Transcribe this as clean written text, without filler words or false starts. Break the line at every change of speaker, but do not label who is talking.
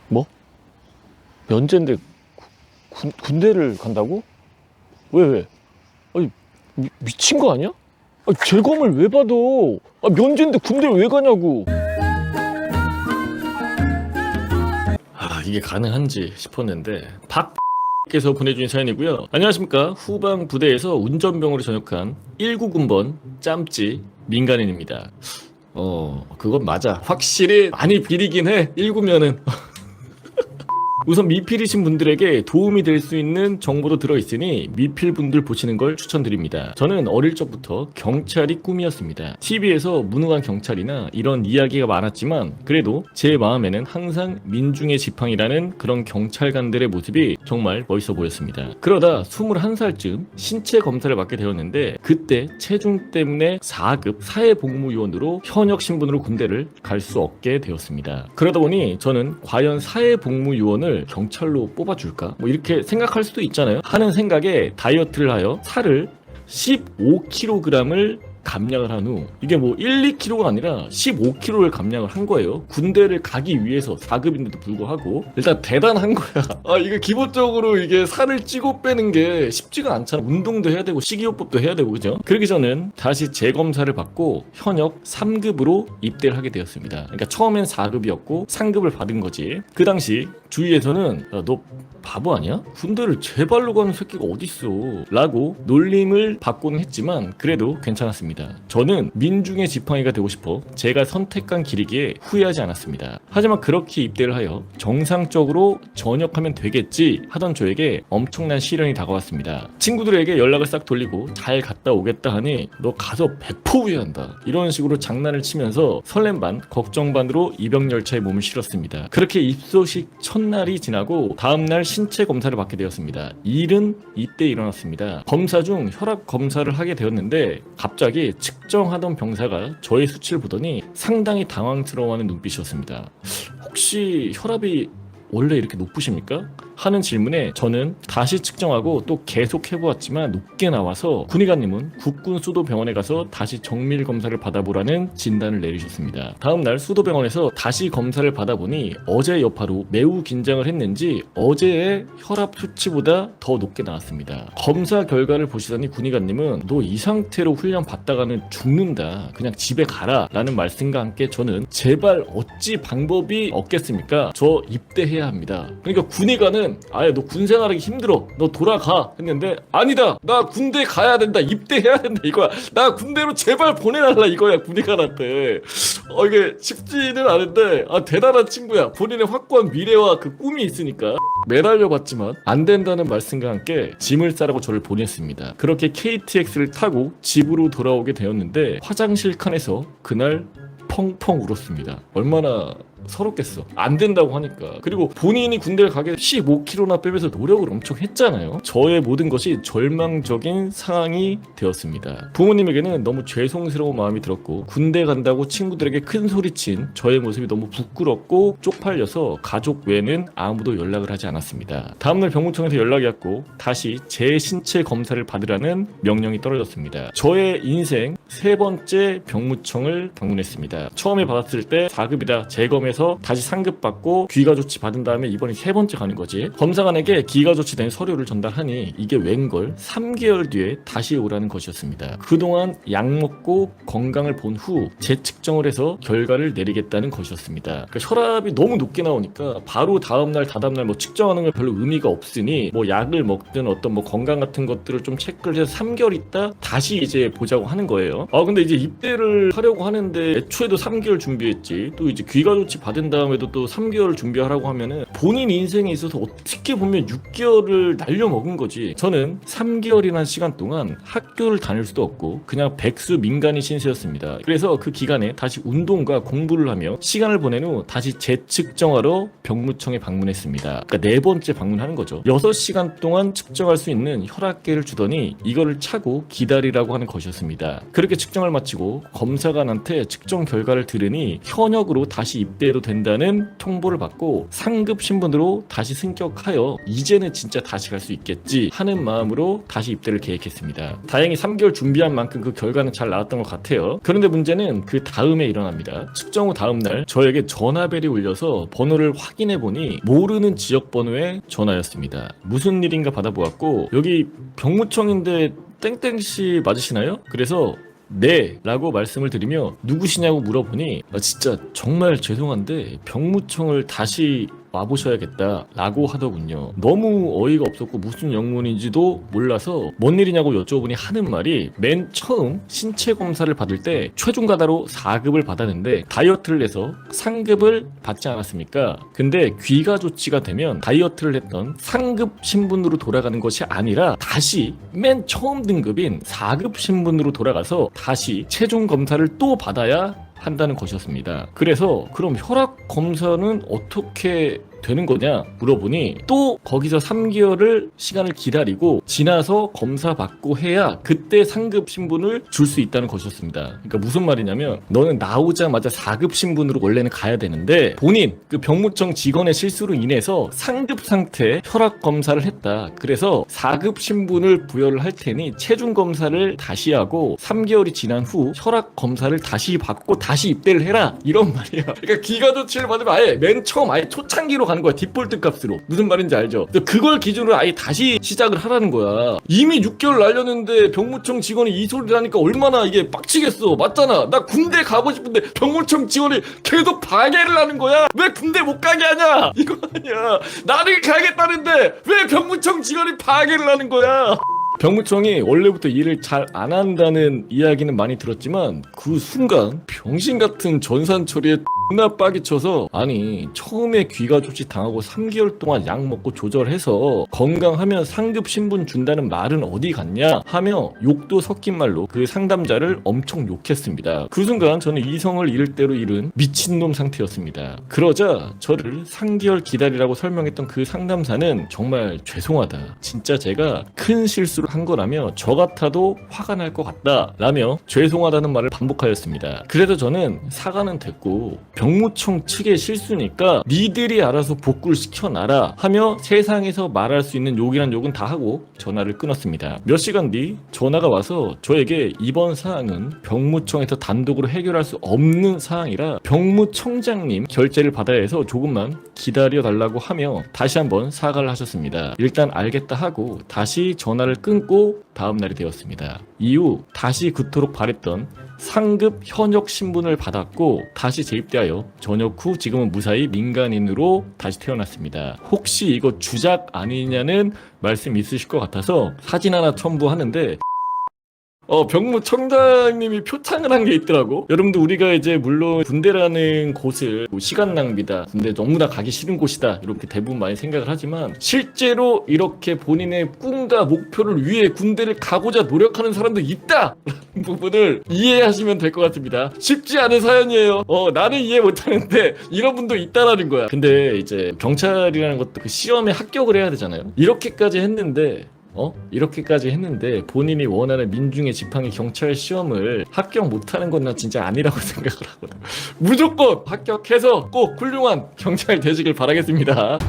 뭐? 면제인데 군대를 간다고? 왜? 아니, 미친 거 아니야? 아니, 재검을 왜 받아? 아, 면제인데 군대를 왜 가냐고. 아, 이게 가능한지 싶었는데 박께서 보내주신 사연이고요. 안녕하십니까. 후방 부대에서 운전병으로 전역한 19군번 짬찌 민간인입니다. 그건 맞아. 확실히 많이 비리긴 해. 19면은. 우선 미필이신 분들에게 도움이 될 수 있는 정보도 들어있으니 미필분들 보시는 걸 추천드립니다. 저는 어릴 적부터 경찰이 꿈이었습니다. TV에서 무능한 경찰이나 이런 이야기가 많았지만 그래도 제 마음에는 항상 민중의 지팡이라는 그런 경찰관들의 모습이 정말 멋있어 보였습니다. 그러다 21살쯤 신체 검사를 받게 되었는데 그때 체중 때문에 4급 사회복무요원으로 현역 신분으로 군대를 갈 수 없게 되었습니다. 그러다 보니 저는 과연 사회복무요원을 경찰로 뽑아줄까? 뭐 이렇게 생각할 수도 있잖아요. 하는 생각에 다이어트를 하여 살을 15kg을 감량을 한 후 이게 뭐 1, 2kg가 아니라 15kg를 감량을 한 거예요. 군대를 가기 위해서 4급인데도 불구하고 일단 대단한 거야. 아, 이게 기본적으로 이게 살을 찌고 빼는 게 쉽지가 않잖아. 운동도 해야 되고 식이요법도 해야 되고 그죠? 그러기 전엔 다시 재검사를 받고 현역 3급으로 입대를 하게 되었습니다. 그러니까 처음엔 4급이었고 3급을 받은 거지. 그 당시 주위에서는 야, 너 바보 아니야? 군대를 제발로 가는 새끼가 어딨어 라고 놀림을 받고는 했지만 그래도 괜찮았습니다. 저는 민중의 지팡이가 되고 싶어 제가 선택한 길이기에 후회하지 않았습니다. 하지만 그렇게 입대를 하여 정상적으로 전역하면 되겠지 하던 저에게 엄청난 시련이 다가왔습니다. 친구들에게 연락을 싹 돌리고 잘 갔다 오겠다 하니 너 가서 100% 후회한다 이런 식으로 장난을 치면서 설렘 반 걱정 반으로 입영열차에 몸을 실었습니다. 그렇게 입소식 첫날이 지나고 다음날 신체 검사를 받게 되었습니다. 일은 이때 일어났습니다. 검사 중 혈압 검사를 하게 되었는데 갑자기 측정하던 병사가 저의 수치를 보더니 상당히 당황스러워하는 눈빛이었습니다. 혹시 혈압이 원래 이렇게 높으십니까? 하는 질문에 저는 다시 측정하고 또 계속 해보았지만 높게 나와서 군의관님은 국군수도병원에 가서 다시 정밀 검사를 받아보라는 진단을 내리셨습니다. 다음날 수도병원에서 다시 검사를 받아보니 어제 여파로 매우 긴장을 했는지 어제의 혈압 수치보다 더 높게 나왔습니다. 검사 결과를 보시더니 군의관님은 너 이 상태로 훈련 받다가는 죽는다. 그냥 집에 가라 라는 말씀과 함께 저는 제발 어찌 방법이 없겠습니까? 저 입대해야 합니다. 그러니까 군의관은 아예 너 군생활하기 힘들어 너 돌아가 했는데 아니다 나 군대 가야 된다 입대해야 된다 이거야 나 군대로 제발 보내달라 이거야 군의관한테. 이게 쉽지는 않은데 대단한 친구야. 본인의 확고한 미래와 그 꿈이 있으니까 매달려 봤지만 안 된다는 말씀과 함께 짐을 싸라고 저를 보냈습니다. 그렇게 KTX를 타고 집으로 돌아오게 되었는데 화장실 칸에서 그날 펑펑 울었습니다. 얼마나 서럽겠어. 안 된다고 하니까. 그리고 본인이 군대를 가게 15kg나 빼면서 노력을 엄청 했잖아요. 저의 모든 것이 절망적인 상황이 되었습니다. 부모님에게는 너무 죄송스러운 마음이 들었고 군대 간다고 친구들에게 큰 소리친 저의 모습이 너무 부끄럽고 쪽팔려서 가족 외에는 아무도 연락을 하지 않았습니다. 다음날 병무청에서 연락이 왔고 다시 제 신체 검사를 받으라는 명령이 떨어졌습니다. 저의 인생 세 번째 병무청을 방문했습니다. 처음에 받았을 때 4급이다 재검에서 다시 상급 받고 귀가조치 받은 다음에 이번이 세 번째 가는 거지. 검사관에게 귀가조치된 서류를 전달하니 이게 웬걸 3개월 뒤에 다시 오라는 것이었습니다. 그동안 약 먹고 건강을 본 후 재측정을 해서 결과를 내리겠다는 것이었습니다. 그러니까 혈압이 너무 높게 나오니까 바로 다음날 다다음날 뭐 측정하는 건 별로 의미가 없으니 뭐 약을 먹든 어떤 뭐 건강 같은 것들을 좀 체크를 해서 3개월 있다 다시 이제 보자고 하는 거예요. 근데 이제 입대를 하려고 하는데 애초에도 3개월 준비했지 또 이제 귀가조치 받은 다음에도 또 3개월 준비하라고 하면은 본인 인생에 있어서 어떻게 보면 6개월을 날려먹은 거지. 저는 3개월이라는 시간 동안 학교를 다닐 수도 없고 그냥 백수 민간인 신세였습니다. 그래서 그 기간에 다시 운동과 공부를 하며 시간을 보낸 후 다시 재측정하러 병무청에 방문했습니다. 그러니까 네 번째 방문하는 거죠. 6시간 동안 측정할 수 있는 혈압계를 주더니 이거를 차고 기다리라고 하는 것이었습니다. 그렇게 측정을 마치고 검사관한테 측정 결과를 들으니 현역으로 다시 입대 내도 된다는 통보를 받고 상급 신분으로 다시 승격하여 이제는 진짜 다시 갈 수 있겠지 하는 마음으로 다시 입대를 계획했습니다. 다행히 3개월 준비한 만큼 그 결과는 잘 나왔던 것 같아요. 그런데 문제는 그 다음에 일어납니다. 측정 후 다음날 저에게 전화벨이 울려서 번호를 확인해보니 모르는 지역 번호의 전화였습니다. 무슨 일인가 받아보았고 여기 병무청인데 땡땡씨 맞으시나요? 그래서 네 라고 말씀을 드리며 누구시냐고 물어보니 진짜 정말 죄송한데 병무청을 다시 와보셔야겠다 라고 하더군요. 너무 어이가 없었고 무슨 영문인지도 몰라서 뭔 일이냐고 여쭤보니 하는 말이 맨 처음 신체 검사를 받을 때 최종 가다로 4급을 받았는데 다이어트를 해서 상급을 받지 않았습니까? 근데 귀가 조치가 되면 다이어트를 했던 상급 신분으로 돌아가는 것이 아니라 다시 맨 처음 등급인 4급 신분으로 돌아가서 다시 최종 검사를 또 받아야 한다는 것이었습니다. 그래서 그럼 혈압 검사는 어떻게 되는 거냐 물어보니 또 거기서 3개월을 시간을 기다리고 지나서 검사 받고 해야 그때 상급 신분을 줄 수 있다는 것이었습니다. 그러니까 무슨 말이냐면 너는 나오자마자 4급 신분으로 원래는 가야 되는데 본인 그 병무청 직원의 실수로 인해서 상급 상태 혈압 검사를 했다. 그래서 4급 신분을 부여를 할 테니 체중 검사를 다시 하고 3개월이 지난 후 혈압 검사를 다시 받고 다시 입대를 해라 이런 말이야. 그러니까 기가 조치를 받으면 아예 맨 처음 아예 초창기로 가는 거야. 디폴트 값으로. 무슨 말인지 알죠? 그걸 기준으로 아예 다시 시작을 하라는 거야. 이미 6개월 날렸는데 병무청 직원이 이 소리를 하니까 얼마나 이게 빡치겠어. 맞잖아. 나 군대 가고 싶은데 병무청 직원이 계속 방해를 하는 거야. 왜 군대 못 가게 하냐? 이거 아니야. 나를 가겠다는데 왜 병무청 직원이 방해를 하는 거야? 병무청이 원래부터 일을 잘 안 한다는 이야기는 많이 들었지만 그 순간 병신 같은 전산 처리에 존나 빡이 쳐서 아니 처음에 귀가 조치 당하고 3개월 동안 약 먹고 조절해서 건강하면 상급 신분 준다는 말은 어디 갔냐 하며 욕도 섞인 말로 그 상담자를 엄청 욕했습니다. 그 순간 저는 이성을 잃을 대로 잃은 미친놈 상태였습니다. 그러자 저를 3개월 기다리라고 설명했던 그 상담사는 정말 죄송하다. 진짜 제가 큰 실수를 한 거라며 저 같아도 화가 날 것 같다 라며 죄송하다는 말을 반복하였습니다. 그래서 저는 사과는 됐고 병무청 측의 실수니까 니들이 알아서 복구를 시켜놔라 하며 세상에서 말할 수 있는 욕이란 욕은 다 하고 전화를 끊었습니다. 몇 시간 뒤 전화가 와서 저에게 이번 사항은 병무청에서 단독으로 해결할 수 없는 사항이라 병무청장님 결재를 받아야 해서 조금만 기다려달라고 하며 다시 한번 사과를 하셨습니다. 일단 알겠다 하고 다시 전화를 끊고 다음날이 되었습니다. 이후 다시 그토록 바랬던 상급 현역 신분을 받았고 다시 재입대하여 전역 후 지금은 무사히 민간인으로 다시 태어났습니다. 혹시 이거 주작 아니냐는 말씀 있으실 것 같아서 사진 하나 첨부하는데 병무청장님이 표창을 한 게 있더라고. 여러분들 우리가 이제 물론 군대라는 곳을 시간 낭비다, 군대 너무나 가기 싫은 곳이다 이렇게 대부분 많이 생각을 하지만 실제로 이렇게 본인의 꿈과 목표를 위해 군대를 가고자 노력하는 사람도 있다 라는 부분을 이해하시면 될 것 같습니다. 쉽지 않은 사연이에요. 나는 이해 못하는데 이런 분도 있다라는 거야. 근데 이제 경찰이라는 것도 그 시험에 합격을 해야 되잖아요. 이렇게까지 했는데 본인이 원하는 민중의 지팡이 경찰 시험을 합격 못하는 건 난 진짜 아니라고 생각을 하거든. 무조건 합격해서 꼭 훌륭한 경찰 되시길 바라겠습니다.